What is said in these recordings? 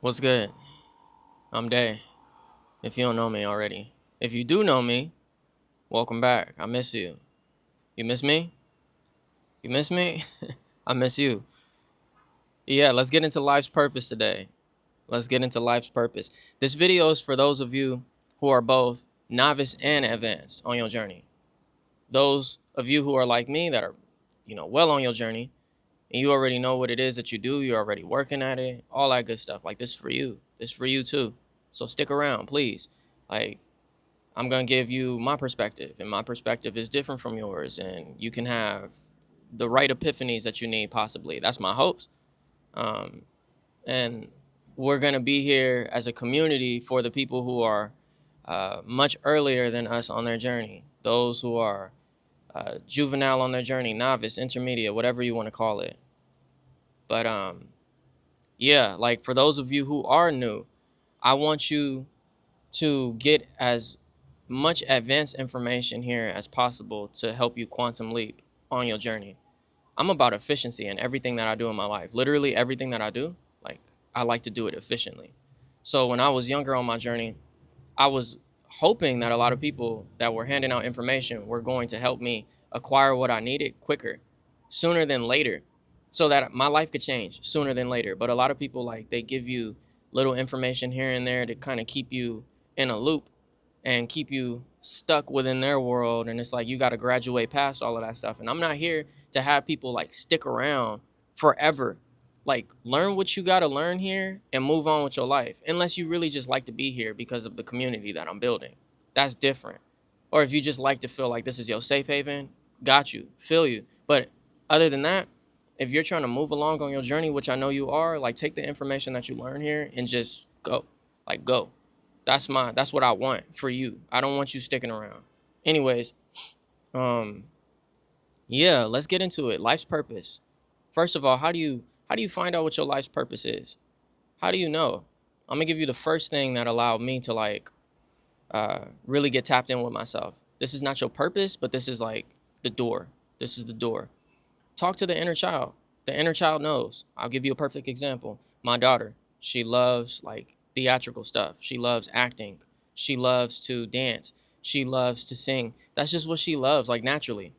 What's good? I'm Day. If you don't know me already. If you do know me, welcome back. I miss you. You miss me? You miss me? I miss you. Yeah, let's get into life's purpose today. Let's get into life's purpose. This video is for those of you who are both novice and advanced on your journey. Those of you who are like me that are, well on your journey, and you already know what it is that you do, you're already working at it, all that good stuff. Like, this for you. This for you too. So stick around, please. Like, I'm going to give you my perspective, and my perspective is different from yours, and you can have the right epiphanies that you need, possibly. That's my hopes. Um, and we're going to be here as a community for the people who are much earlier than us on their journey, those who are juvenile on their journey, novice, intermediate, whatever you want to call it. But yeah, like, for those of you who are new, I want you to get as much advanced information here as possible to help you quantum leap on your journey. I'm about efficiency in everything that I do in my life. Literally everything that I do, like, I like to do it efficiently. So when I was younger on my journey, I was hoping that a lot of people that were handing out information were going to help me acquire what I needed quicker, sooner than later, so that my life could change sooner than later. But a lot of people, like, they give you little information here and there to kind of keep you in a loop and keep you stuck within their world. And it's like you got to graduate past all of that stuff. And I'm not here to have people like stick around forever. Like, learn what you got to learn here and move on with your life, unless you really just like to be here because of the community that I'm building. That's different. Or if you just like to feel like this is your safe haven, got you, feel you. But other than that, if you're trying to move along on your journey, which I know you are, like, take the information that you learn here and just go. Like, go. That's what I want for you. I don't want you sticking around. Anyways, um yeah, let's get into it. Life's purpose. First of all, how do you find out what your life's purpose is? How do you know? I'm gonna give you the first thing that allowed me to, like, really get tapped in with myself. This is not your purpose, but this is like the door. This is the door. Talk to the inner child. The inner child knows. I'll give you a perfect example. My daughter, she loves, like, theatrical stuff. She loves acting. She loves to dance. She loves to sing. That's just what she loves, like, naturally.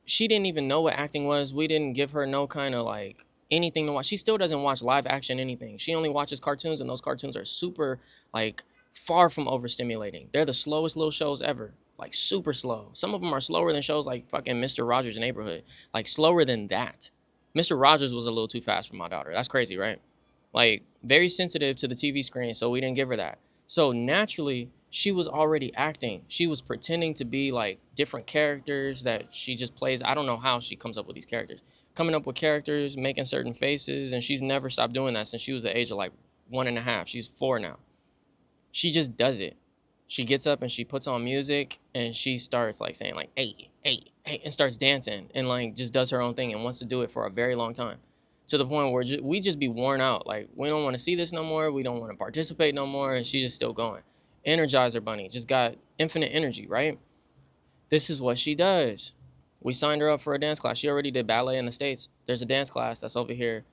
She didn't even know what acting was. We didn't give her no kind of, like, anything to watch. She still doesn't watch live action anything. She only watches cartoons, and those cartoons are super, like, far from overstimulating. They're the slowest little shows ever. Like, super slow. Some of them are slower than shows like fucking Mr. Rogers' Neighborhood. Like, slower than that. Mr. Rogers was a little too fast for my daughter. That's crazy, right? Like, very sensitive to the TV screen, so we didn't give her that. So naturally, she was already acting. She was pretending to be like different characters that she just plays. I don't know how she comes up with these characters. Coming up with characters, making certain faces, and she's never stopped doing that since she was the age of like 1.5. She's 4 now. She just does it. She gets up and she puts on music and she starts, like, saying, like, hey, hey, hey, and starts dancing and, like, just does her own thing and wants to do it for a very long time, to the point where we just be worn out. Like, we don't want to see this no more. We don't want to participate no more. And she's just still going. Energizer Bunny just got infinite energy, right? This is what she does. We signed her up for a dance class. She already did ballet in the States. There's a dance class that's over here.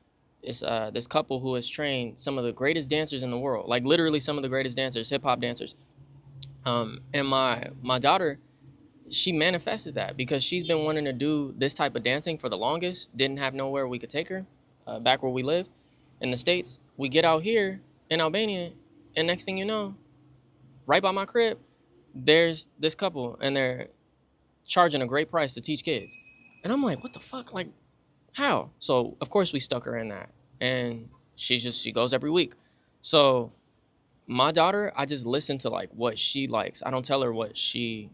It's this couple who has trained some of the greatest dancers in the world, like, literally some of the greatest dancers, hip hop dancers. And my daughter, she manifested that because she's been wanting to do this type of dancing for the longest. Didn't have nowhere we could take her, back where we live in the States. We get out here in Albania, and next thing you know, right by my crib, there's this couple, and they're charging a great price to teach kids. And I'm like, what the fuck? Like, how? So of course we stuck her in that, and she goes every week. So my daughter, I just listen to, like, what she likes. I don't tell her what she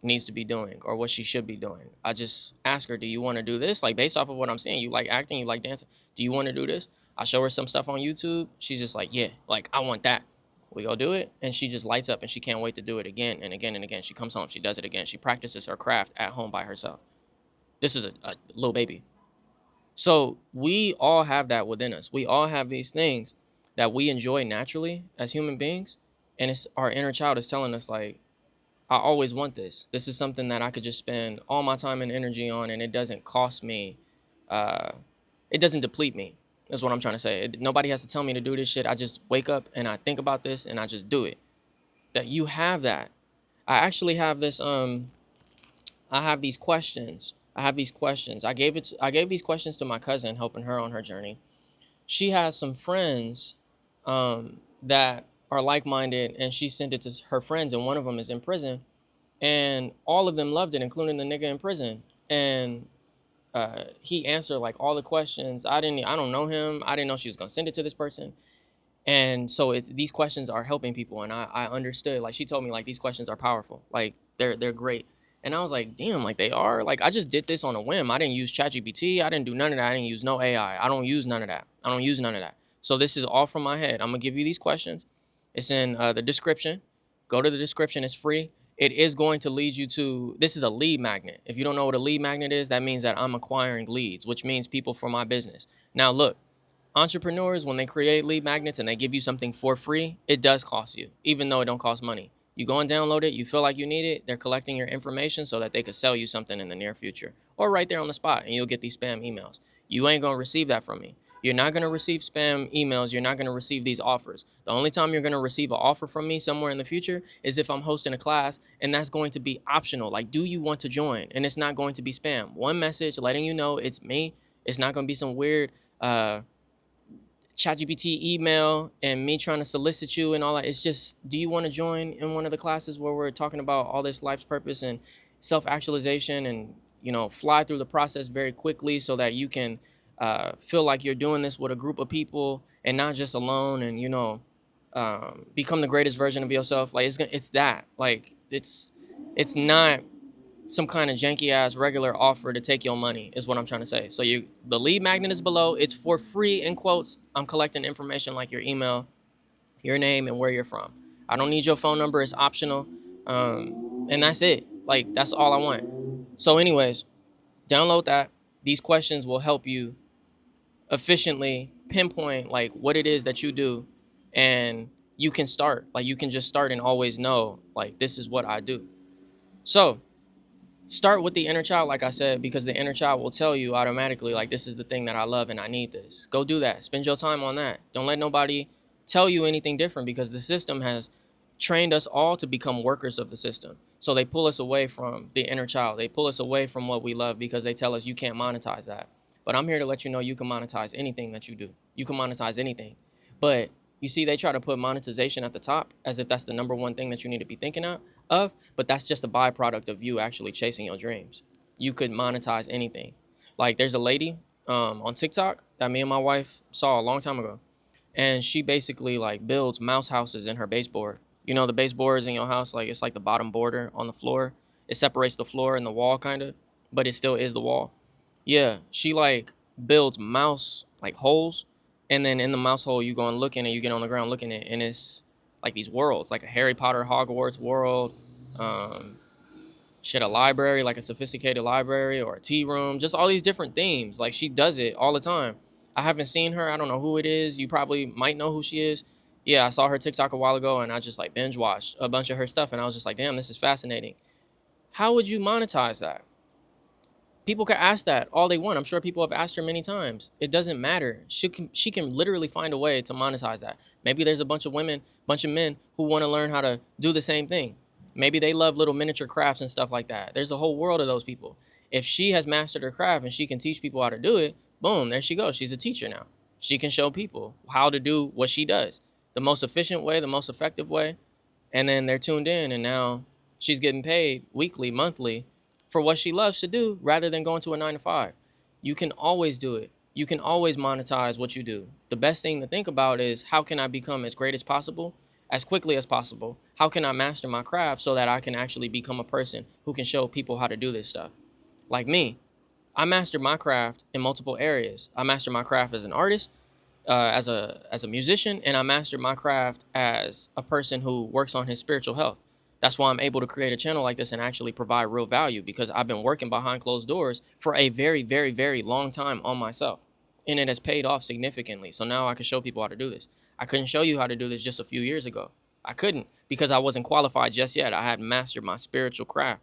needs to be doing or what she should be doing. I just ask her, do you want to do this? Like, based off of what I'm seeing, you like acting, you like dancing. Do you want to do this? I show her some stuff on YouTube. She's just like, yeah, like, I want that. We go do it, and she just lights up, and she can't wait to do it again and again and again. She comes home, she does it again. She practices her craft at home by herself. This is a little baby. So we all have that within us. We all have these things that we enjoy naturally as human beings. And it's our inner child is telling us, like, I always want this. This is something that I could just spend all my time and energy on, and it doesn't cost me, uh, it doesn't deplete me. That's what I'm trying to say. Nobody has to tell me to do this shit. I just wake up and I think about this and I just do it. That you have that. I actually have this. I have these questions. I gave these questions to my cousin, helping her on her journey. She has some friends that are like minded, and she sent it to her friends, and one of them is in prison, and all of them loved it, including the nigga in prison. And he answered like all the questions. I don't know him. I didn't know she was gonna send it to this person. And so these questions are helping people, and I understood. Like she told me, like these questions are powerful, like they're great. And I was like, damn, like they are. Like I just did this on a whim. I didn't use ChatGPT. I didn't do none of that. I didn't use no AI. I don't use none of that. I don't use none of that. So this is all from my head. I'm gonna give you these questions. It's in the description. Go to the description. It's free. It is going to lead you to. This is a lead magnet. If you don't know what a lead magnet is, that means that I'm acquiring leads, which means people for my business. Now look, entrepreneurs, when they create lead magnets and they give you something for free, it does cost you, even though it don't cost money. You go and download it, you feel like you need it, they're collecting your information so that they could sell you something in the near future or right there on the spot, and you'll get these spam emails. You ain't gonna receive that from me. You're not gonna receive spam emails. You're not gonna receive these offers. The only time you're gonna receive an offer from me somewhere in the future is if I'm hosting a class, and that's going to be optional. Like, do you want to join? And it's not going to be spam. One message letting you know it's me. It's not gonna be some weird ChatGPT email and me trying to solicit you and all that. It's just, do you want to join in one of the classes where we're talking about all this life's purpose and self-actualization, and fly through the process very quickly so that you can feel like you're doing this with a group of people and not just alone, and become the greatest version of yourself. Like it's that. Like it's not some kind of janky ass regular offer to take your money, is what I'm trying to say. So the lead magnet is below. It's for free in quotes. I'm collecting information like your email, your name, and where you're from. I don't need your phone number. It's optional. And that's it. Like that's all I want. So anyways, download that. These questions will help you efficiently pinpoint like what it is that you do, and you can start. Like you can just start and always know like this is what I do. So start with the inner child, like I said, because the inner child will tell you automatically, like, this is the thing that I love and I need this. Go do that. Spend your time on that. Don't let nobody tell you anything different, because the system has trained us all to become workers of the system. So they pull us away from the inner child. They pull us away from what we love because they tell us you can't monetize that. But I'm here to let you know you can monetize anything that you do. You can monetize anything. But you see, they try to put monetization at the top as if that's the number one thing that you need to be thinking of, but that's just a byproduct of you actually chasing your dreams. You could monetize anything. Like there's a lady on TikTok that me and my wife saw a long time ago, and she basically like builds mouse houses in her baseboard. You know the baseboards in your house, like it's like the bottom border on the floor. It separates the floor and the wall kind of, but it still is the wall. Yeah, she like builds mouse like holes, and then in the mouse hole you go and look in it. You get on the ground looking at it, and it's like these worlds, like a Harry Potter Hogwarts world, um, shit, a library, like a sophisticated library or a tea room, just all these different themes. Like she does it all the time. I haven't seen her. I don't know who it is. You probably might know who she is. Yeah, I saw her TikTok a while ago, and I just like binge watched a bunch of her stuff, and I was just like, damn, this is fascinating. How would you monetize that? People can ask that all they want. I'm sure people have asked her many times. It doesn't matter. She can literally find a way to monetize that. Maybe there's a bunch of women, bunch of men who want to learn how to do the same thing. Maybe they love little miniature crafts and stuff like that. There's a whole world of those people. If she has mastered her craft and she can teach people how to do it, boom, there she goes. She's a teacher now. She can show people how to do what she does, the most efficient way, the most effective way. And then they're tuned in, and now she's getting paid weekly, monthly for what she loves to do rather than going to a 9 to 5. You can always do it. You can always monetize what you do. The best thing to think about is, how can I become as great as possible, as quickly as possible? How can I master my craft so that I can actually become a person who can show people how to do this stuff? Like me, I mastered my craft in multiple areas. I mastered my craft as an artist, as a musician, and I mastered my craft as a person who works on his spiritual health. That's why I'm able to create a channel like this and actually provide real value, because I've been working behind closed doors for a very, very, very long time on myself, and it has paid off significantly. So now I can show people how to do this. I couldn't show you how to do this just a few years ago. I couldn't, because I wasn't qualified just yet. I hadn't mastered my spiritual craft,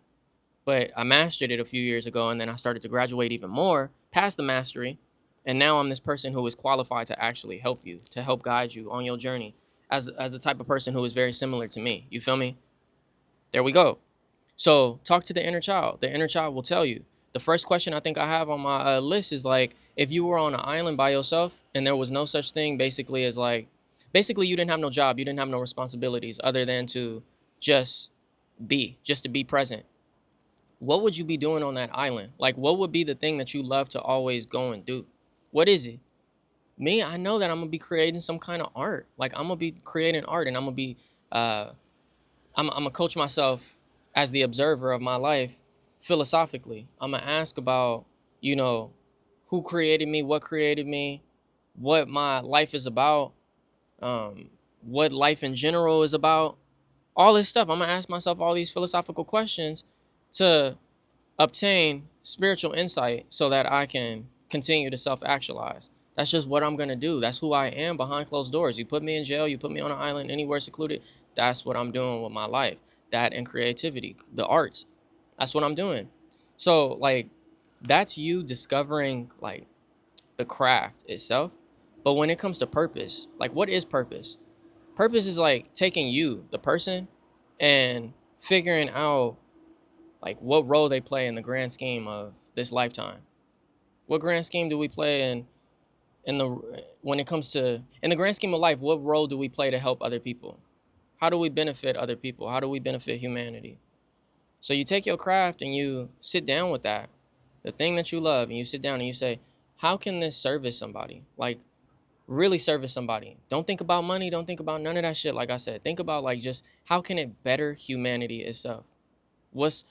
but I mastered it a few years ago, and then I started to graduate even more past the mastery, And now I'm this person who is qualified to actually help you, to help guide you on your journey as the type of person who is very similar to me. You feel me? There we go. So talk to the inner child. The inner child will tell you. The first question I think I have on my list is like, if you were on an island by yourself and there was no such thing basically as like, basically you didn't have no job, you didn't have no responsibilities other than to just just to be present. What would you be doing on that island? Like, what would be the thing that you love to always go and do? What is it? Me, I know that I'm gonna be creating some kind of art. Like, I'm gonna be creating art, and I'm gonna be, uh, I'm gonna coach myself as the observer of my life philosophically. I'm gonna ask about, you know, who created me, what my life is about, um, what life in general is about, all this stuff. I'm gonna ask myself all these philosophical questions to obtain spiritual insight so that I can continue to self actualize. That's just what I'm gonna do. That's who I am behind closed doors. You put me in jail, you put me on an island, anywhere secluded. That's what I'm doing with my life. That and creativity, the arts. That's what I'm doing. So, like, that's you discovering, like, the craft itself. But when it comes to purpose, like, what is purpose? Purpose is like taking you, the person, and figuring out like what role they play in the grand scheme of this lifetime. What grand scheme do we play in the when it comes to in the grand scheme of life? What role do we play to help other people? How do we benefit other people? How do we benefit humanity? So you take your craft and you sit down with that, the thing that you love, and you sit down and you say, how can this service somebody? Like, really service somebody. Don't think about money. Don't think about none of that shit. Like I said, think about like just how can it better humanity itself?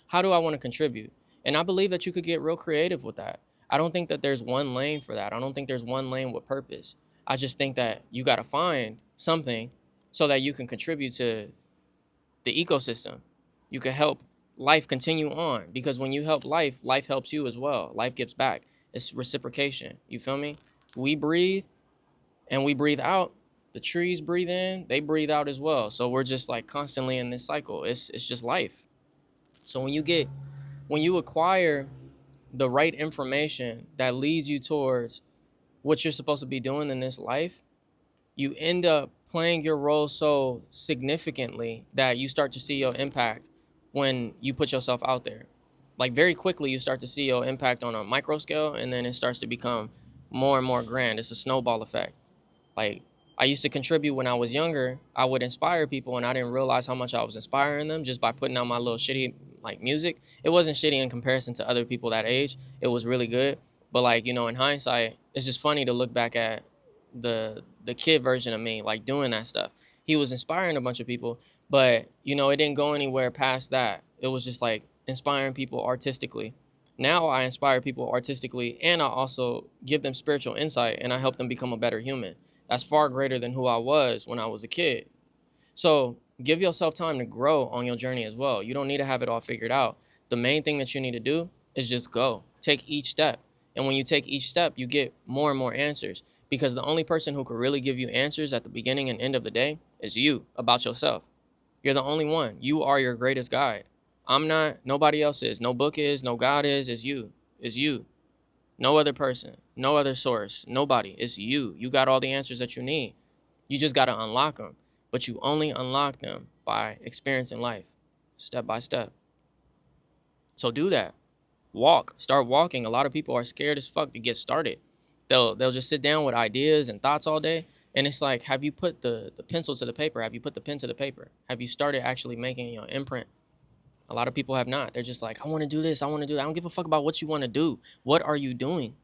How do I want to contribute? And I believe that you could get real creative with that. I don't think that there's one lane for that. I don't think there's one lane with purpose. I just think that you got to find something so that you can contribute to the ecosystem. You can help life continue on because when you help life, life helps you as well. Life gives back. It's reciprocation. You feel me? We breathe and we breathe out. The trees breathe in, they breathe out as well. So we're just like constantly in this cycle. It's just life. So when you acquire the right information that leads you towards what you're supposed to be doing in this life, you end up playing your role so significantly that you start to see your impact when you put yourself out there. Like very quickly, you start to see your impact on a micro scale, and then it starts to become more and more grand. It's a snowball effect. Like I used to contribute when I was younger. I would inspire people, and I didn't realize how much I was inspiring them just by putting out my little shitty like music. It wasn't shitty in comparison to other people that age. It was really good. But like, in hindsight, it's just funny to look back at the kid version of me, like doing that stuff. He was inspiring a bunch of people, but it didn't go anywhere past that. It was just like inspiring people artistically. Now I inspire people artistically, and I also give them spiritual insight, and I help them become a better human. That's far greater than who I was when I was a kid. So give yourself time to grow on your journey as well. You don't need to have it all figured out. The main thing that you need to do is just go. Take each step. And when you take each step, you get more and more answers. Because the only person who could really give you answers at the beginning and end of the day is you about yourself. You're the only one. You are your greatest guide. I'm not, nobody else is. No book is, no God is. It's you. It's you. No other person, no other source, nobody. It's you. You got all the answers that you need. You just got to unlock them. But you only unlock them by experiencing life, step by step. So do that. Walk. Start walking. A lot of people are scared as fuck to get started. They'll just sit down with ideas and thoughts all day. And it's like, have you put the pencil to the paper? Have you put the pen to the paper? Have you started actually making your imprint? A lot of people have not. They're just like, I want to do this. I want to do that. I don't give a fuck about what you want to do. What are you doing?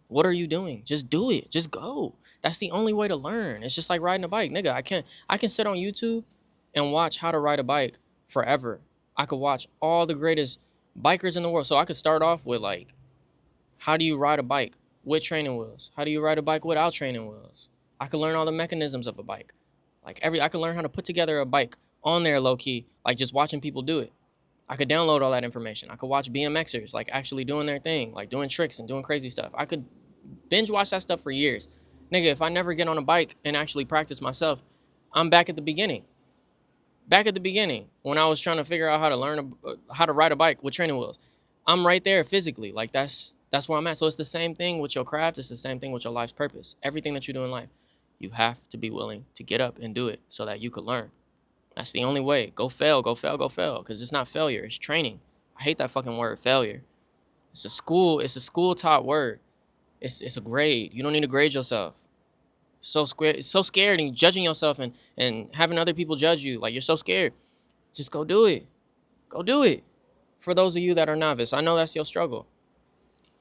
What are you doing? Just do it. Just go. That's the only way to learn. It's just like riding a bike. Nigga, I can sit on YouTube and watch how to ride a bike forever. I could watch all the greatest bikers in the world. So I could start off with like, how do you ride a bike with training wheels? How do you ride a bike without training wheels? I could learn all the mechanisms of a bike. I could learn how to put together a bike on there low key, like just watching people do it. I could download all that information. I could watch BMXers, like actually doing their thing, like doing tricks and doing crazy stuff. I could binge watch that stuff for years. Nigga, if I never get on a bike and actually practice myself, I'm back at the beginning. Back at the beginning when I was trying to figure out how to learn how to ride a bike with training wheels. I'm right there physically. Like that's That's where I'm at. So it's the same thing with your craft. It's the same thing with your life's purpose. Everything that you do in life, you have to be willing to get up and do it so that you could learn. That's the only way. Go fail, go fail, go fail. Because it's not failure, it's training. I hate that fucking word, failure. It's a school taught word. It's a grade. You don't need to grade yourself. It's so scared and judging yourself and having other people judge you. Like, you're so scared. Just go do it. Go do it. For those of you that are novice, I know that's your struggle.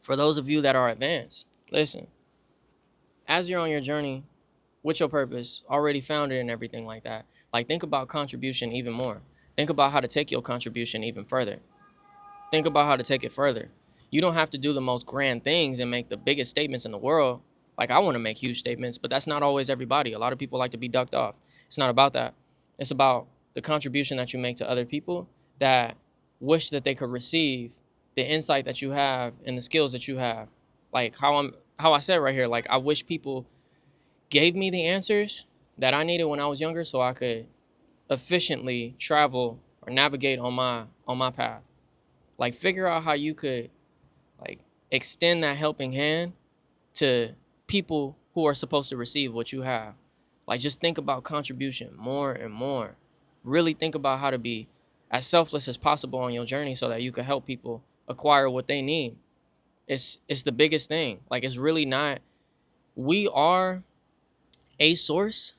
For those of you that are advanced, listen, as you're on your journey with your purpose, already found it and everything like that, like, think about contribution even more. Think about how to take your contribution even further. Think about how to take it further. You don't have to do the most grand things and make the biggest statements in the world. Like, I want to make huge statements, but that's not always everybody. A lot of people like to be ducked off. It's not about that. It's about the contribution that you make to other people that wish that they could receive the insight that you have and the skills that you have. Like, how I said right here, like, I wish people gave me the answers that I needed when I was younger so I could efficiently travel or navigate on my path. Like, figure out how you could, like, extend that helping hand to people who are supposed to receive what you have. Like, just think about contribution more and more. Really think about how to be as selfless as possible on your journey so that you can help people acquire what they need. It's the biggest thing. Like, it's really not, we are a source,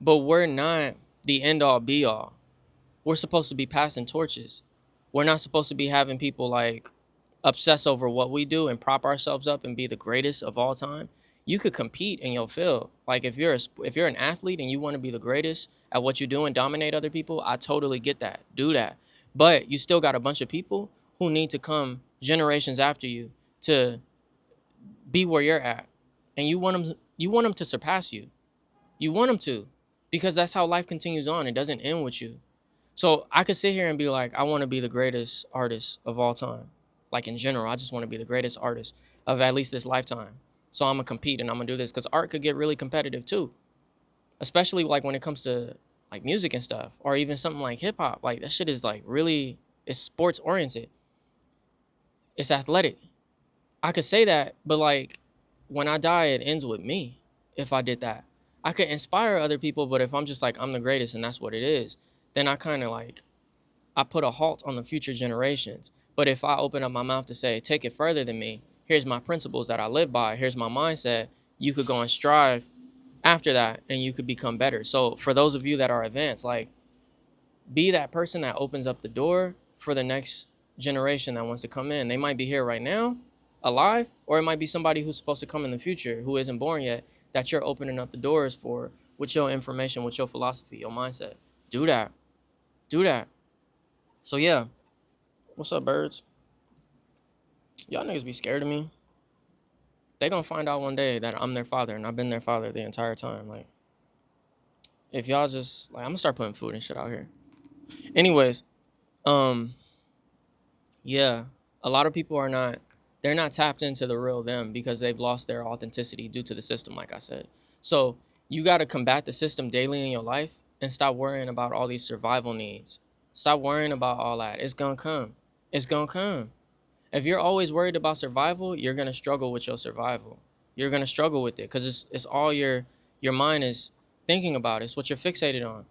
but we're not the end all be all. We're supposed to be passing torches. We're not supposed to be having people, like, obsess over what we do and prop ourselves up and be the greatest of all time. You could compete in your field. Like, if you're an athlete and you want to be the greatest at what you do and dominate other people, I totally get that. Do that. But you still got a bunch of people who need to come generations after you to be where you're at. And you want them to surpass you. You want them to, because that's how life continues on. It doesn't end with you. So I could sit here and be like, I want to be the greatest artist of all time. Like, in general, I just want to be the greatest artist of at least this lifetime. So I'm going to compete and I'm going to do this, because art could get really competitive too. Especially, like, when it comes to, like, music and stuff, or even something like hip hop. Like, that shit is, like, really, it's sports oriented. It's athletic. I could say that, but, like, when I die, it ends with me if I did that. I could inspire other people, but if I'm just like, I'm the greatest and that's what it is, then I kind of, like, I put a halt on the future generations. But if I open up my mouth to say, take it further than me, here's my principles that I live by, here's my mindset, you could go and strive after that and you could become better. So for those of you that are advanced, like, be that person that opens up the door for the next generation that wants to come in. They might be here right now, alive, or it might be somebody who's supposed to come in the future who isn't born yet, that you're opening up the doors for with your information, with your philosophy, your mindset. Do that. Do that. So yeah. What's up, birds? Y'all niggas be scared of me. They gonna find out one day that I'm their father and I've been their father the entire time. Like, if y'all just, like, I'm gonna start putting food and shit out here. Anyways, um, yeah, a lot of people they're not tapped into the real them because they've lost their authenticity due to the system, like I said. So you got to combat the system daily in your life and stop worrying about all these survival needs. Stop worrying about all that. It's going to come. It's going to come. If you're always worried about survival, you're going to struggle with your survival. You're going to struggle with it because it's all your mind is thinking about. It's what you're fixated on.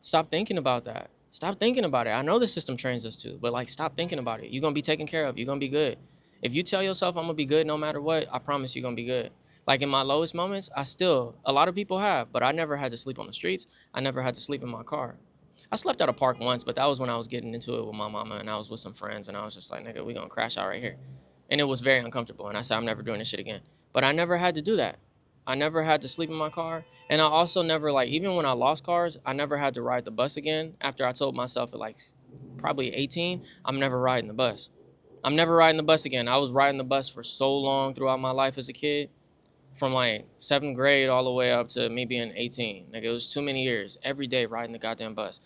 Stop thinking about that. Stop thinking about it. I know the system trains us to, but, like, stop thinking about it. You're going to be taken care of. You're going to be good. If you tell yourself I'm going to be good no matter what, I promise you're going to be good. Like, in my lowest moments, a lot of people have, but I never had to sleep on the streets. I never had to sleep in my car. I slept at a park once, but that was when I was getting into it with my mama and I was with some friends and I was just like, nigga, we going to crash out right here. And it was very uncomfortable. And I said, I'm never doing this shit again. But I never had to do that. I never had to sleep in my car. And I also never, like, even when I lost cars, I never had to ride the bus again. After I told myself at, like, probably 18, I'm never riding the bus. I'm never riding the bus again. I was riding the bus for so long throughout my life as a kid, from, like, 7th grade all the way up to me being 18. Like, it was too many years, every day riding the goddamn bus.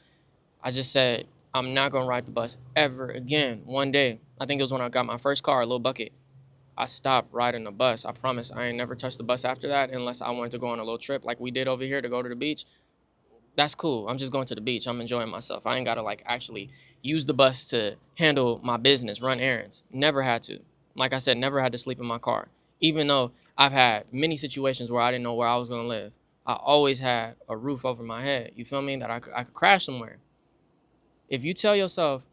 I just said, I'm not going to ride the bus ever again. One day, I think it was when I got my first car, a little bucket, I stopped riding the bus. I promise I ain't never touched the bus after that unless I wanted to go on a little trip like we did over here to go to the beach. That's cool. I'm just going to the beach. I'm enjoying myself. I ain't got to, like, actually use the bus to handle my business, run errands. Never had to. Like I said, never had to sleep in my car. Even though I've had many situations where I didn't know where I was going to live, I always had a roof over my head. You feel me? That I could crash somewhere. If you tell yourself,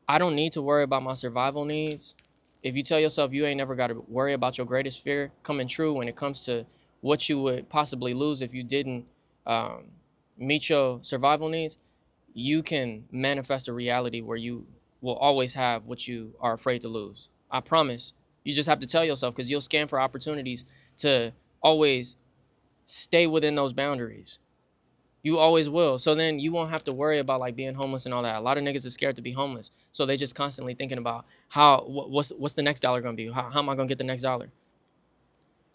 I don't need to worry about my survival needs, if you tell yourself you ain't never got to worry about your greatest fear coming true when it comes to what you would possibly lose if you didn't um, meet your survival needs, you can manifest a reality where you will always have what you are afraid to lose. I promise. You just have to tell yourself, because you'll scan for opportunities to always stay within those boundaries. You always will. So then you won't have to worry about like being homeless and all that. A lot of niggas are scared to be homeless, so they just constantly thinking about what's the next dollar gonna be? How am I gonna get the next dollar?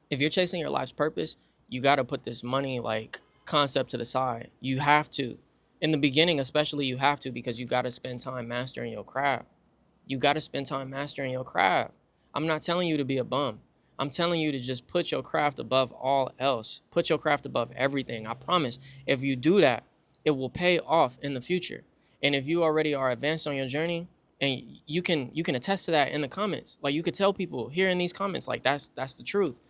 If you're chasing your life's purpose, you got to put this money like concept to the side. You have to. In the beginning, especially, you have to, because you got to spend time mastering your craft. You got to spend time mastering your craft. I'm not telling you to be a bum. I'm telling you to just put your craft above all else. Put your craft above everything. I promise. If you do that, it will pay off in the future. And if you already are advanced on your journey, and you can attest to that in the comments. Like, you could tell people here in these comments, like, that's the truth.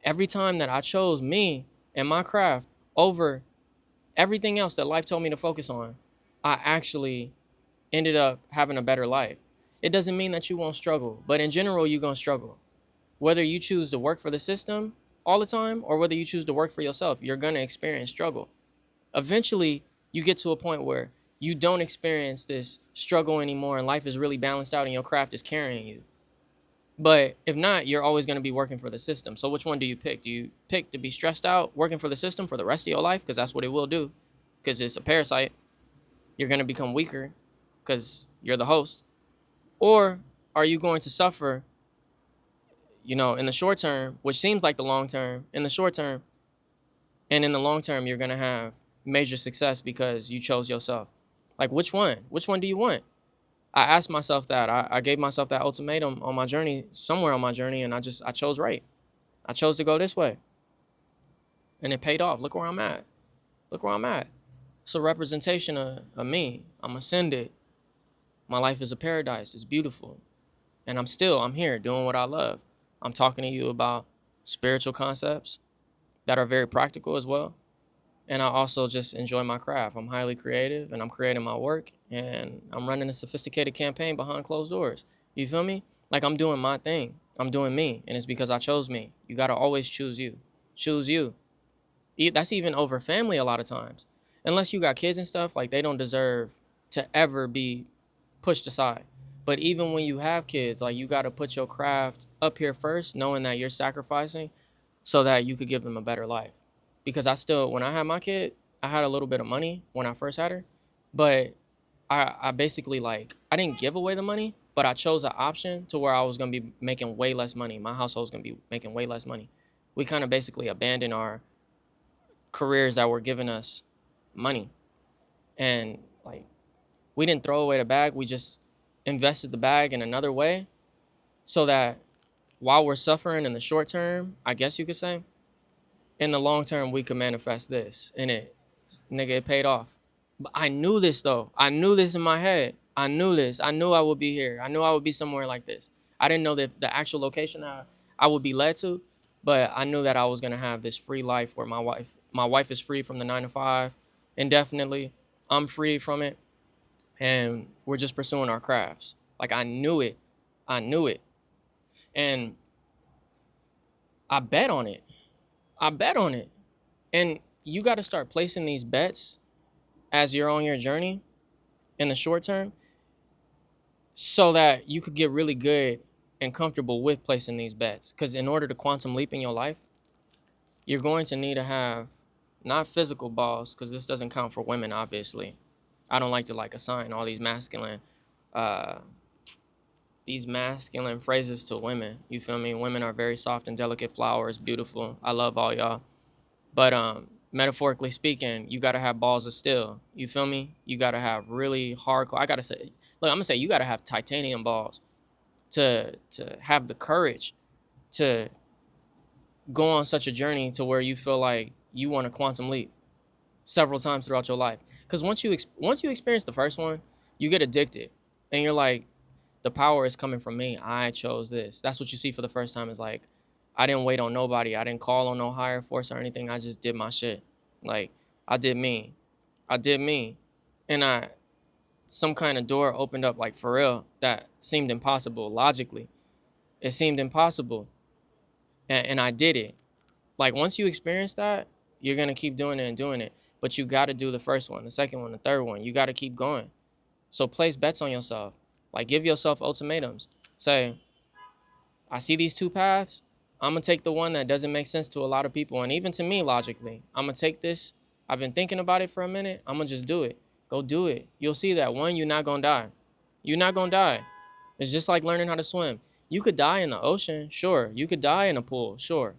Every time that I chose me and my craft over everything else that life told me to focus on, I actually ended up having a better life. It doesn't mean that you won't struggle, but in general, you're going to struggle. Whether you choose to work for the system all the time or whether you choose to work for yourself, you're going to experience struggle. Eventually, you get to a point where you don't experience this struggle anymore and life is really balanced out and your craft is carrying you. But if not, you're always going to be working for the system. So which one do you pick? Do you pick to be stressed out working for the system for the rest of your life? Because that's what it will do. Because it's a parasite. You're going to become weaker because you're the host. Or are you going to suffer, in the short term, which seems like the long term, in the short term, and in the long term, you're going to have major success because you chose yourself. Like, which one? Which one do you want? I asked myself that. I gave myself that ultimatum on my journey, somewhere on my journey, and I chose right. I chose to go this way. And it paid off. Look where I'm at. Look where I'm at. It's a representation of me. I'm ascended. My life is a paradise. It's beautiful. And I'm here doing what I love. I'm talking to you about spiritual concepts that are very practical as well. And I also just enjoy my craft. I'm highly creative and I'm creating my work and I'm running a sophisticated campaign behind closed doors. You feel me? Like, I'm doing my thing. I'm doing me. And it's because I chose me. You got to always choose you. Choose you. That's even over family a lot of times. Unless you got kids and stuff, like, they don't deserve to ever be pushed aside. But even when you have kids, like, you got to put your craft up here first, knowing that you're sacrificing so that you could give them a better life. Because when I had my kid, I had a little bit of money when I first had her, but I basically, like, I didn't give away the money, but I chose an option to where I was going to be making way less money. My household was going to be making way less money. We kind of basically abandoned our careers that were giving us money. And, like, we didn't throw away the bag. We just invested the bag in another way so that while we're suffering in the short term, I guess you could say, in the long term, we could manifest this. And it paid off. But I knew this, though. I knew this in my head. I knew this. I knew I would be here. I knew I would be somewhere like this. I didn't know the actual location I would be led to, but I knew that I was going to have this free life where my wife is free from the 9 to 5 indefinitely. I'm free from it. And we're just pursuing our crafts. Like, I knew it. I knew it. And I bet on it. I bet on it. And you got to start placing these bets as you're on your journey in the short term so that you could get really good and comfortable with placing these bets. Because in order to quantum leap in your life, you're going to need to have not physical balls, because this doesn't count for women, obviously. I don't like to assign all these masculine phrases to women. You feel me? Women are very soft and delicate flowers, beautiful. I love all y'all. But metaphorically speaking, you got to have balls of steel. You feel me? You got to have really hardcore. I'm going to say you got to have titanium balls to have the courage to go on such a journey to where you feel like you want to quantum leap several times throughout your life. Because once you experience the first one, you get addicted. And you're like, The power is coming from me. I chose this. That's what you see for the first time is like, I didn't wait on nobody. I didn't call on no higher force or anything. I just did my shit. Like, I did me. I did me. And some kind of door opened up, like for real, that seemed impossible logically. It seemed impossible. And I did it. Like, once you experience that, you're going to keep doing it and doing it. But you got to do the first one, the second one, the third one. You got to keep going. So place bets on yourself. Like, give yourself ultimatums. Say, I see these two paths. I'm going to take the one that doesn't make sense to a lot of people. And even to me, logically, I'm going to take this. I've been thinking about it for a minute. I'm going to just do it. Go do it. You'll see that, one, you're not going to die. You're not going to die. It's just like learning how to swim. You could die in the ocean, sure. You could die in a pool, sure.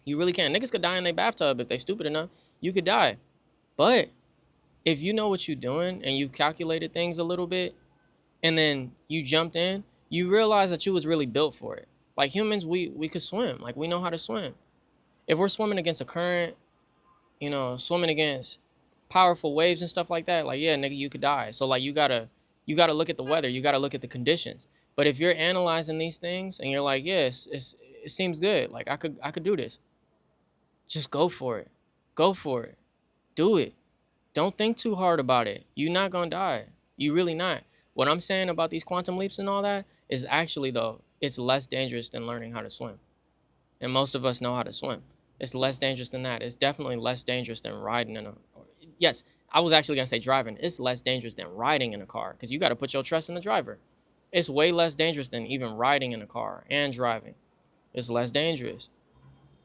You really can. Niggas could die in their bathtub if they stupid enough. You could die. But if you know what you're doing and you calculated things a little bit and then you jumped in, you realize that you was really built for it. Like humans, we could swim. Like, we know how to swim. If we're swimming against a current, swimming against powerful waves and stuff like that, like, yeah, nigga, you could die. So like you gotta look at the weather, you gotta look at the conditions. But if you're analyzing these things and you're like, yes, it seems good. Like I could do this. Just go for it. Go for it. Do it. Don't think too hard about it. You're not gonna die. You really not. What I'm saying about these quantum leaps and all that is actually, though, it's less dangerous than learning how to swim. And most of us know how to swim. It's less dangerous than that. It's definitely less dangerous than riding in a... Yes, I was actually gonna say driving. It's less dangerous than riding in a car because you gotta put your trust in the driver. It's way less dangerous than even riding in a car and driving. It's less dangerous.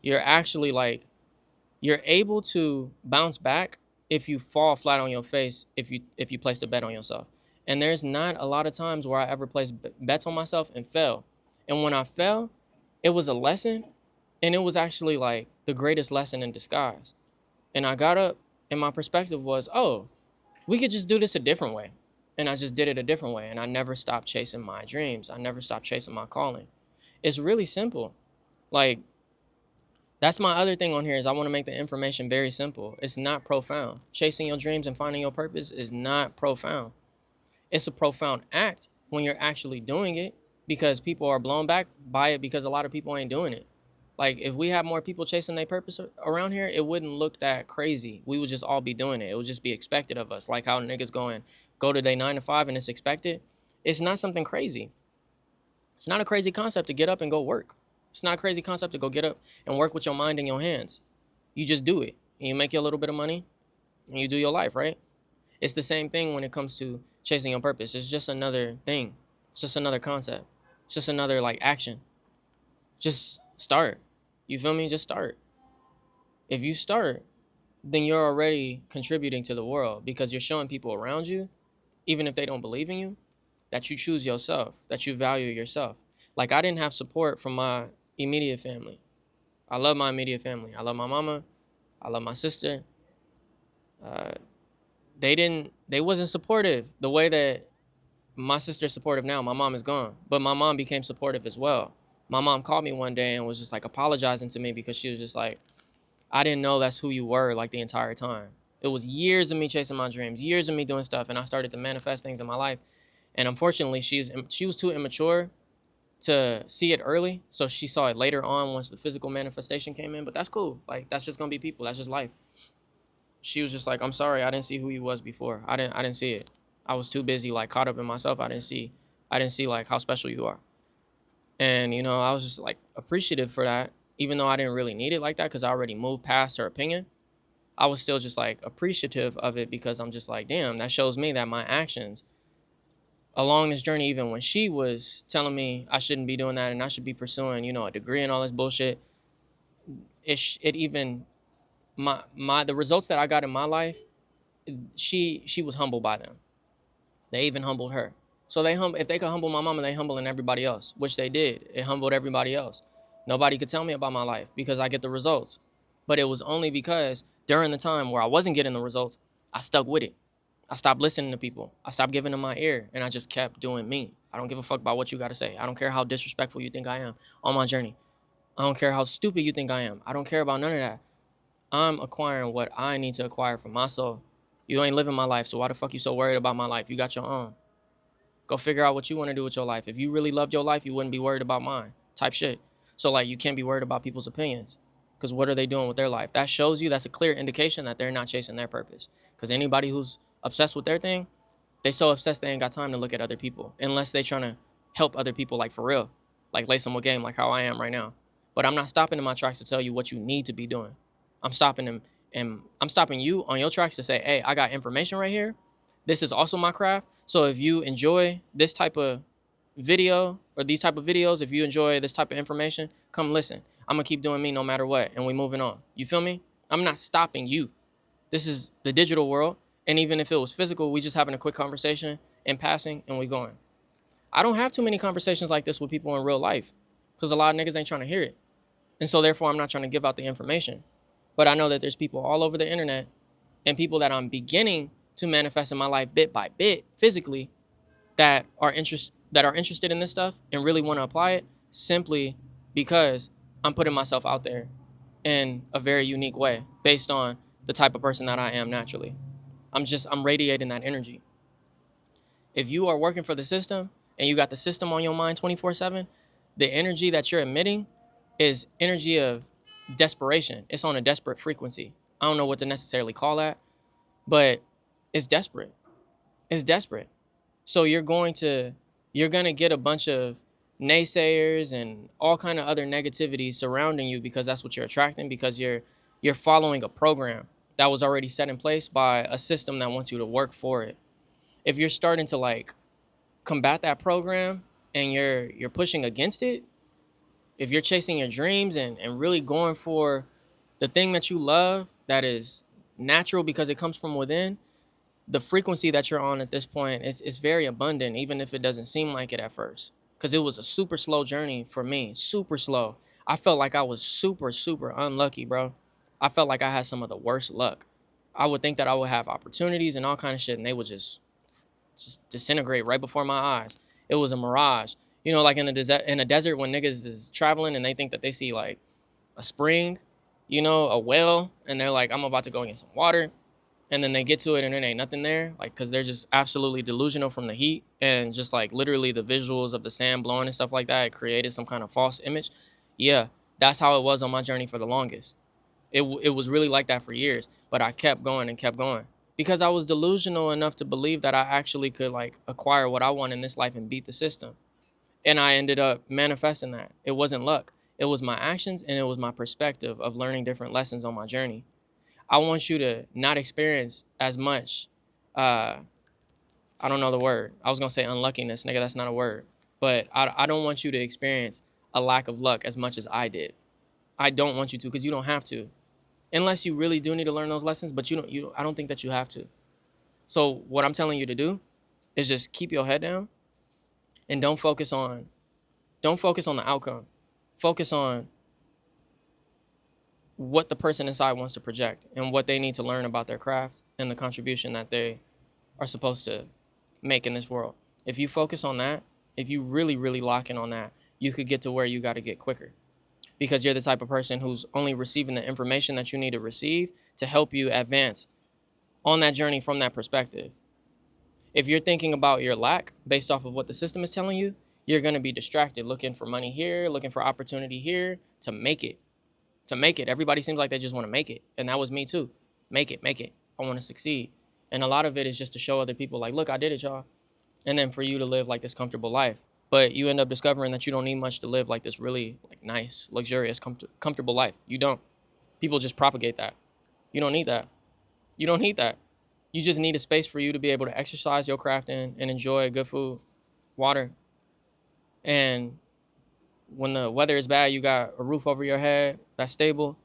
You're actually you're able to bounce back if you fall flat on your face, if you placed a bet on yourself. And there's not a lot of times where I ever placed bets on myself and fell. And when I fell, it was a lesson, and it was actually like the greatest lesson in disguise. And I got up, and my perspective was, oh, we could just do this a different way. And I just did it a different way, and I never stopped chasing my dreams. I never stopped chasing my calling. It's really simple. Like, that's my other thing on here is I want to make the information very simple. It's not profound. Chasing your dreams and finding your purpose is not profound. It's a profound act when you're actually doing it because people are blown back by it because a lot of people ain't doing it. Like, if we had more people chasing their purpose around here, it wouldn't look that crazy. We would just all be doing it. It would just be expected of us. Like how niggas go to their 9 to 5 and it's expected. It's not something crazy. It's not a crazy concept to get up and go work. It's not a crazy concept to go get up and work with your mind in your hands. You just do it. And you make your little bit of money and you do your life, right? It's the same thing when it comes to chasing your purpose. It's just another thing. It's just another concept. It's just another action. Just start. You feel me? Just start. If you start, then you're already contributing to the world because you're showing people around you, even if they don't believe in you, that you choose yourself, that you value yourself. Like, I didn't have support from my immediate family. I love my immediate family. I love my mama. I love my sister. They wasn't supportive the way that my sister's supportive now. My mom is gone, but my mom became supportive as well. My mom called me one day and was just apologizing to me because she was just like, I didn't know that's who you were the entire time. It was years of me chasing my dreams, years of me doing stuff, and I started to manifest things in my life. And unfortunately, she was too immature to see it early, so she saw it later on once the physical manifestation came in. But that's cool. That's just gonna be people. That's just life. She was just like, I'm sorry, I didn't see who you was before. I didn't see it. I was too busy caught up in myself. I didn't see how special you are. And I was just appreciative for that, even though I didn't really need it like that because I already moved past her opinion. I was still just appreciative of it because I'm just damn, that shows me that my actions along this journey, even when she was telling me I shouldn't be doing that and I should be pursuing, a degree and all this bullshit, the results that I got in my life, she was humbled by them. They even humbled her. So if they could humble my mama, they humbling everybody else, which they did. It humbled everybody else. Nobody could tell me about my life because I get the results. But it was only because during the time where I wasn't getting the results, I stuck with it. I stopped listening to people. I stopped giving them my ear, and I just kept doing me. I don't give a fuck about what you got to say. I don't care how disrespectful you think I am on my journey. I don't care how stupid you think I am. I don't care about none of that. I'm acquiring what I need to acquire for my soul. You ain't living my life, so why the fuck you so worried about my life? You got your own. Go figure out what you want to do with your life. If you really loved your life, you wouldn't be worried about mine type shit. So like you can't be worried about people's opinions because what are they doing with their life? That shows you, that's a clear indication that they're not chasing their purpose. Because anybody who's obsessed with their thing, they so obsessed they ain't got time to look at other people unless they trying to help other people like for real. Like lace them with game like how I am right now. But I'm not stopping in my tracks to tell you what you need to be doing. I'm stopping them and I'm stopping you on your tracks to say, hey, I got information right here. This is also my craft. So if you enjoy this type of video or these type of videos, if you enjoy this type of information, come listen. I'm gonna keep doing me no matter what, and we moving on. You feel me? I'm not stopping you. This is the digital world, and even if it was physical, we just having a quick conversation in passing, and we going. I don't have too many conversations like this with people in real life, because a lot of niggas ain't trying to hear it, and so therefore I'm not trying to give out the information. But I know that there's people all over the internet, and people that I'm beginning to manifest in my life bit by bit, physically, that are interested in this stuff and really want to apply it simply because I'm putting myself out there in a very unique way based on the type of person that I am naturally. I'm radiating that energy. If you are working for the system and you got the system on your mind 24/7, the energy that you're emitting is energy of desperation. It's on a desperate frequency. I don't know what to necessarily call that, but it's desperate. It's desperate. So you're gonna get a bunch of naysayers and all kind of other negativity surrounding you because that's what you're attracting, because you're following a program that was already set in place by a system that wants you to work for it. If you're starting to like combat that program and you're pushing against it, if you're chasing your dreams and really going for the thing that you love that is natural because it comes from within, the frequency that you're on at this point is very abundant, even if it doesn't seem like it at first. Because it was a super slow journey for me, super slow. I felt like I was super, super unlucky, bro. I felt like I had some of the worst luck. I would think that I would have opportunities and all kind of shit, and they would just disintegrate right before my eyes. It was a mirage. You know, like in the desert when niggas is traveling and they think that they see like a spring, you know, a well, and they're like, I'm about to go get some water. And then they get to it and there ain't nothing there, like, because they're just absolutely delusional from the heat and just like literally the visuals of the sand blowing and stuff like that, it created some kind of false image. Yeah, that's how it was on my journey for the longest. It was really like that for years, but I kept going and kept going because I was delusional enough to believe that I actually could like acquire what I want in this life and beat the system. And I ended up manifesting that. It wasn't luck. It was my actions and it was my perspective of learning different lessons on my journey. I want you to not experience as much, I don't know the word. I was going to say unluckiness. Nigga, that's not a word. But I don't want you to experience a lack of luck as much as I did. I don't want you to, because you don't have to. Unless you really do need to learn those lessons, but I don't think that you have to. So what I'm telling you to do is just keep your head down and don't focus on the outcome. Focus on what the person inside wants to project and what they need to learn about their craft and the contribution that they are supposed to make in this world. If you focus on that, if you really, really lock in on that, you could get to where you got to get quicker because you're the type of person who's only receiving the information that you need to receive to help you advance on that journey from that perspective. If you're thinking about your lack based off of what the system is telling you, you're going to be distracted looking for money here, looking for opportunity here to make it. Everybody seems like they just want to make it. And that was me too. Make it. I want to succeed. And a lot of it is just to show other people like, look, I did it, y'all. And then for you to live like this comfortable life. But you end up discovering that you don't need much to live like this really like nice, luxurious, comfortable life. You don't. People just propagate that. You don't need that. You don't need that. You just need a space for you to be able to exercise your craft in and enjoy good food, water. And when the weather is bad, you got a roof over your head that's stable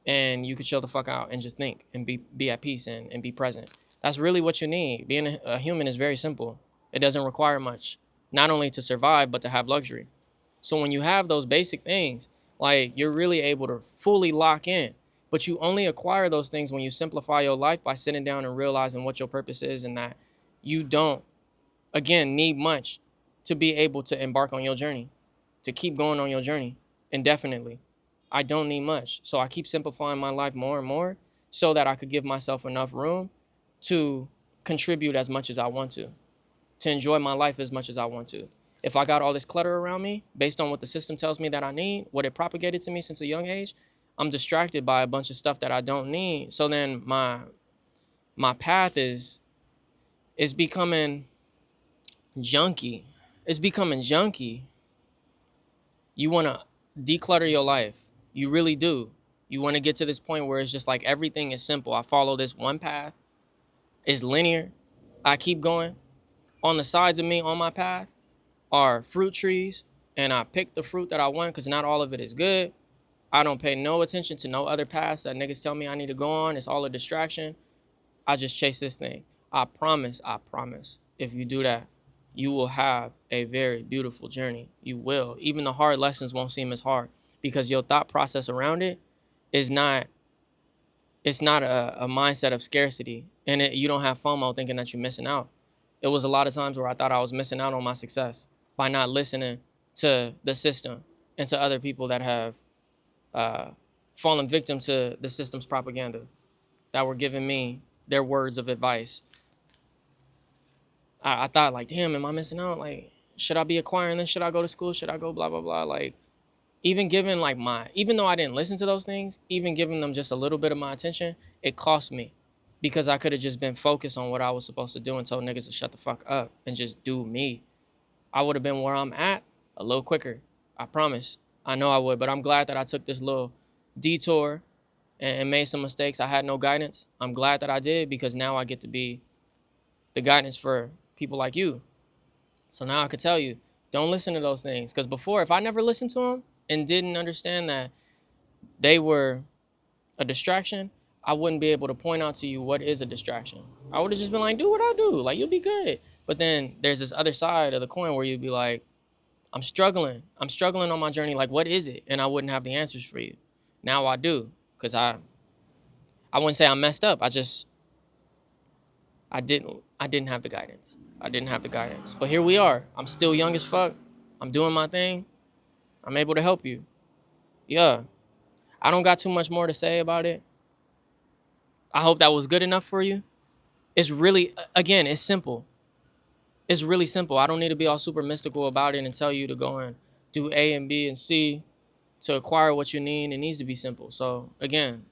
and you can chill the fuck out and just think and be at peace and be present. That's really what you need. Being a human is very simple. It doesn't require much, not only to survive, but to have luxury. So when you have those basic things, like you're really able to fully lock in, but you only acquire those things when you simplify your life by sitting down and realizing what your purpose is and that you don't, again, need much to be able to embark on your journey, to keep going on your journey indefinitely. I don't need much. So I keep simplifying my life more and more so that I could give myself enough room to contribute as much as I want to. to enjoy my life as much as I want to. If I got all this clutter around me, based on what the system tells me that I need, what it propagated to me since a young age, I'm distracted by a bunch of stuff that I don't need. So then my path is becoming junky. It's becoming junky. You want to declutter your life. You really do. You want to get to this point where it's just like everything is simple. I follow this one path. It's linear. I keep going. On the sides of me on my path are fruit trees, and I pick the fruit that I want because not all of it is good. I don't pay no attention to no other paths that niggas tell me I need to go on. It's all a distraction. I just chase this thing. I promise, if you do that, you will have a very beautiful journey. You will. Even the hard lessons won't seem as hard because your thought process around it is not, it's not a mindset of scarcity. And you don't have FOMO thinking that you're missing out. It was a lot of times where I thought I was missing out on my success by not listening to the system and to other people that have fallen victim to the system's propaganda, that were giving me their words of advice. I thought like, damn, am I missing out? Like, should I be acquiring this? Should I go to school? Should I go blah, blah, blah? Like, even giving like even though I didn't listen to those things, even giving them just a little bit of my attention, it cost me because I could have just been focused on what I was supposed to do and told niggas to shut the fuck up and just do me. I would have been where I'm at a little quicker. I promise. I know I would, but I'm glad that I took this little detour and made some mistakes. I had no guidance. I'm glad that I did because now I get to be the guidance for people like you. So now I could tell you, don't listen to those things. Because before, if I never listened to them and didn't understand that they were a distraction, I wouldn't be able to point out to you what is a distraction. I would have just been like, do what I do. Like, you'll be good. But then there's this other side of the coin where you'd be like, I'm struggling on my journey. Like, what is it? And I wouldn't have the answers for you. Now I do. Because I wouldn't say I messed up. I didn't have the guidance. But here we are. I'm still young as fuck. I'm doing my thing. I'm able to help you. Yeah. I don't got too much more to say about it. I hope that was good enough for you. It's really, again, it's simple. It's really simple. I don't need to be all super mystical about it and tell you to go and do A and B and C to acquire what you need. It needs to be simple. So again,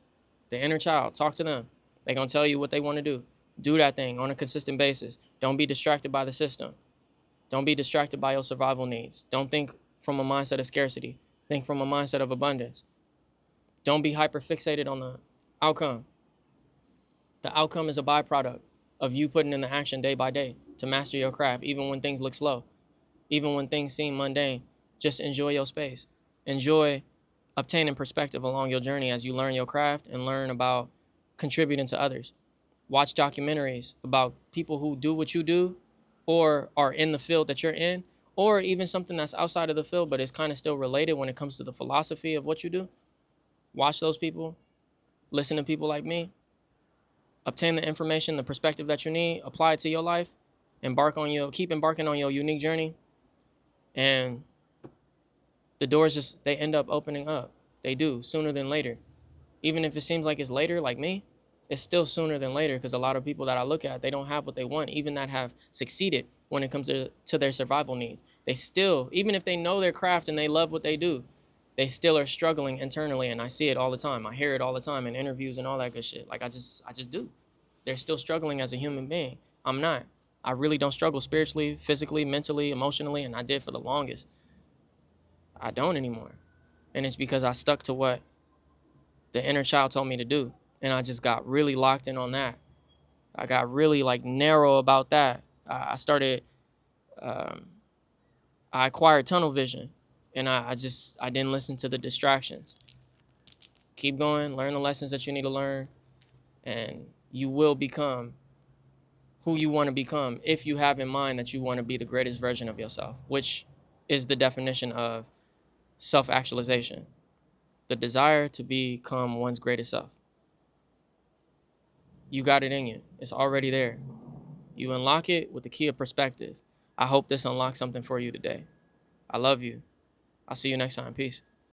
the inner child, talk to them. They're going to tell you what they want to do. Do that thing on a consistent basis. Don't be distracted by the system. Don't be distracted by your survival needs. Don't think from a mindset of scarcity. Think from a mindset of abundance. Don't be hyper fixated on the outcome. The outcome is a byproduct of you putting in the action day by day to master your craft, even when things look slow, even when things seem mundane. Just enjoy your space. Enjoy obtaining perspective along your journey as you learn your craft and learn about contributing to others. Watch documentaries about people who do what you do or are in the field that you're in, or even something that's outside of the field but is kind of still related when it comes to the philosophy of what you do. Watch those people. Listen to people like me. Obtain the information, the perspective that you need. Apply it to your life. Keep embarking on your unique journey. And the doors they end up opening up. They do, sooner than later. Even if it seems like it's later, like me, it's still sooner than later because a lot of people that I look at, they don't have what they want, even that have succeeded when it comes to their survival needs. They still, even if they know their craft and they love what they do, they still are struggling internally, and I see it all the time. I hear it all the time in interviews and all that good shit. Like, I just do. They're still struggling as a human being. I'm not. I really don't struggle spiritually, physically, mentally, emotionally, and I did for the longest. I don't anymore. And it's because I stuck to what the inner child told me to do. And I just got really locked in on that. I got really narrow about that. I acquired tunnel vision, and I didn't listen to the distractions. Keep going, learn the lessons that you need to learn, and you will become who you want to become if you have in mind that you want to be the greatest version of yourself, which is the definition of self-actualization, the desire to become one's greatest self. You got it in you. It's already there. You unlock it with the key of perspective. I hope this unlocks something for you today. I love you. I'll see you next time. Peace.